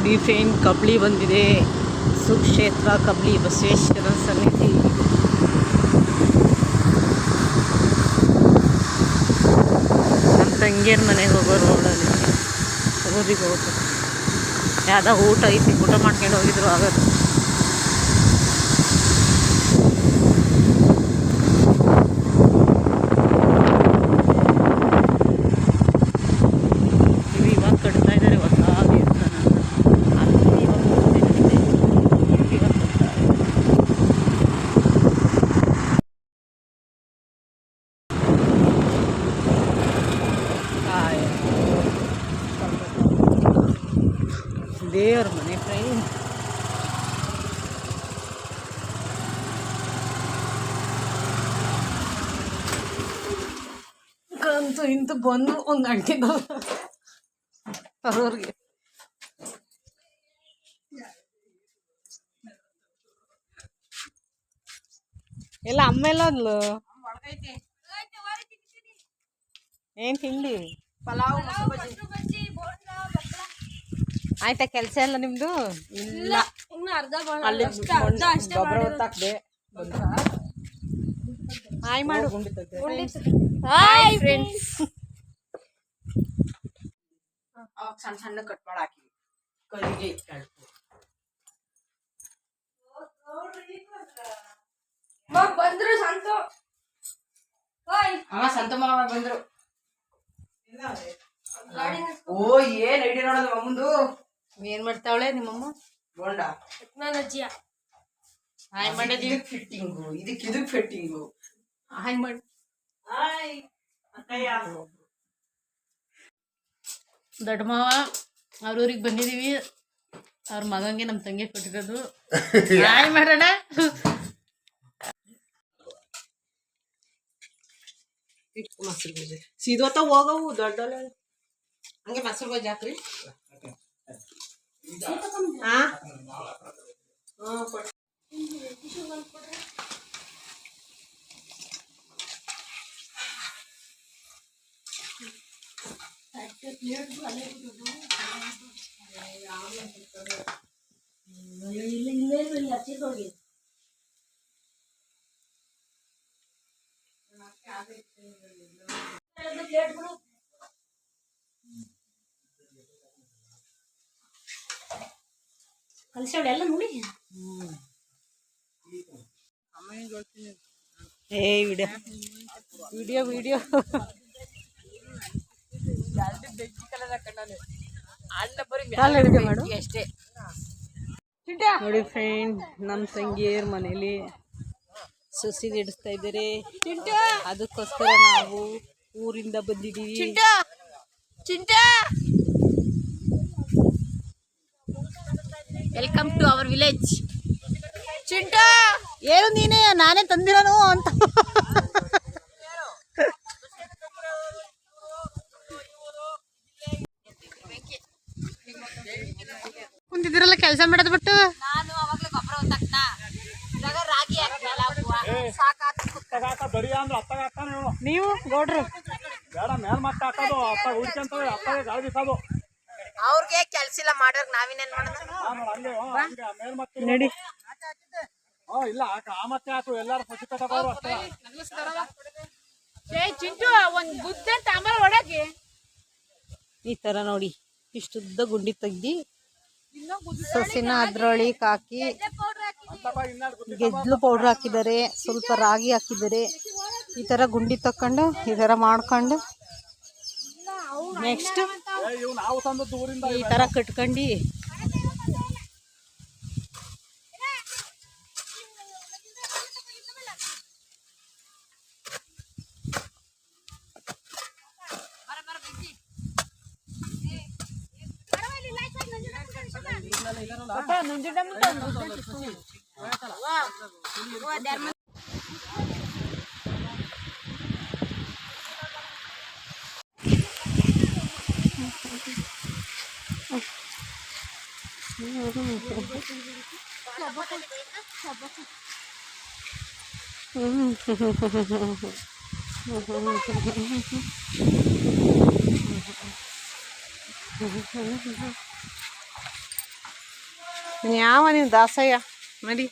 ನೋಡಿ ಫ್ರೆಂಡ್, ಕಬ್ಲಿ ಬಂದಿದೆ. ಸುಕ್ಷೇತ್ರ ಕಬ್ಲಿ ಬಸವೇಶ್ವರ ಸನ್ನಿಧಿ. ನಮ್ಮ ತಂಗಿಯರ ಮನೆಗೆ ಹೋಗೋ ರೋಡಲ್ಲಿ ಊರಿಗೆ ಹೋಗ್ತಾರೆ. ಯಾವುದೋ ಊಟ ಐತಿ, ಊಟ ಮಾಡ್ಕೊಂಡು ಹೋಗಿದ್ರು ಆಗೋದು. ಇವಾಗ ಕಟ್ತಾ ಇದ್ದಾರೆ ಹೊಸ ದೇವಸ್ಥಾನ. ಅಲ್ಲಿ ಇವಾಗ ಮುಂದೆ ಇವಾಗ ಕಟ್ತಾ ದೇವ್ರ ಮನೆ ಫ್ರೆಂಡ್. ಕಂತು ಇಂತು ಬಂದು ಒಂದು ಗಂಟೆ ಬರೋರಿಗೆ ಎಲ್ಲ ಅಮ್ಮೆಲ್ಲ ಅದ್ಲು. ಏನ್ ತಿಂಡಿ? ಪಲಾವ್, ಆಯ್ತಾ ಕೆಲಸ ಎಲ್ಲ ನಿಮ್ದು? ಇಲ್ಲ, ಗೊಬ್ಬರ ಹೊತ್ತಾಕ್ದೆ. ಹಾಯ್ ಮಾಡು. Hi friends. ಸಣ್ಣ ಸಣ್ಣ ಕಟ್ ಮಾಡಿ ಹಾಕಿ ಕೈಗೆ ಇಟ್ಕೊಂಡು ಬಂದ್ರು ಸಂತು. ಸಂತ ಮಾವ ಬಂದ್ರು. ಓ ಏನ್ ಐಡಿಯಾ ನೋಡೋದು ಅಮ್ಮಂದು. ಏನ್ ಮಾಡ್ತಾವಳೆ ನಿಮ್ಮಮ್ಮ? ಬೋಂಡ. ನನ್ನ ಅಜ್ಜಿಯ ಹಾಯ್ ಮಾಡಿದ್ವಿ. ಫಿಟ್ಟಿಂಗು ಇದಕ್ಕೆ ಫಿಟ್ಟಿಂಗು. ಹಾಯ್ ಮಾಡಿ. ಹಾಯ್ ದೊಡ್ಡ ಮಾವ ಅವ್ರ ಊರಿಗೆ ಬಂದಿದೀವಿ. ಅವ್ರ ಮಗಂಗೆ ನಮ್ಮ ತಂಗಿ ಕೊಟ್ಟಿರೋದು. ಹಾಯ್ ಮಾಡೋಣ. ಮೊಸರು ಬಜ್ಜಿ ಸೀದೋತ ಹೋಗವು ದೊಡ್ಡಲೆ ಹಂಗೆ ಮೊಸರು ಬಜ್ಜಿ ಹಾಕ್ರಿ. ಕಲ್ಸೋಳೆ ಎಲ್ಲ ನೋಡಿ. ಏ ವಿಡಿಯೋ ವಿಡಿಯೋ ವಿಡಿಯೋ ಅಷ್ಟೇ ನೋಡಿ ಫ್ರೆಂಡ್, ನಮ್ಮ ತಂಗಿಯರ ಮನೇಲಿ ಸಸಿ ನೆಡಿಸ್ತಾ ಇದ್ದಾರೆ. ಅದಕ್ಕೋಸ್ಕರ ನಾವು ಊರಿಂದ ಬಂದಿದ್ದೀವಿ. Welcome to our village. ಏನು ನೀನೇ ನಾನೇ ತಂದಿರೋನು ಅಂತ ಕುಂತಿದ್ದೀರಲ್ಲ ಕೆಲಸ ಮಾಡೋದು ಬಿಟ್ಟು. ನಾನು ಅವಾಗಲೇ ಗೊಬ್ಬರ ಹೊತ್ತಾಕ್ನ ಇವಾಗ ರಾಗಿ ನೀವು ಗೌಡ್ರು ಅವ್ರಿಗೆ ಕೆಲ್ಸ ಇಲ್ಲ ಮಾಡೋರ್ಗೆ ನಾವಿನ್ನೇನ್ ಮಾಡೋದು? ನಡಿ. ಚಿಂಟು ಒಂದ್ ಗುದ್ದೆ ತಾಂಬಾರ ಒಳಗೆ ಈ ತರ ನೋಡಿ, ಇಷ್ಟುದ್ದ ಗುಂಡಿ ತೆಗ್ದಿ ಸೊಸಿನ ಅದ್ರೊಳಗೆ ಹಾಕಿ ಗೆಜ್ಲು ಪೌಡ್ರ್ ಹಾಕಿದ್ದಾರೆ, ಸ್ವಲ್ಪ ರಾಗಿ ಹಾಕಿದ್ದಾರೆ. ಈ ತರ ಗುಂಡಿ ತಕೊಂಡು ಈ ತರ ಮಾಡ್ಕೊಂಡು ನೆಕ್ಸ್ಟ್ ಈ ತರ ಕಟ್ಕೊಂಡು ಯಾವ ನೀವು ದಾಸಯ್ಯ ನಡಿ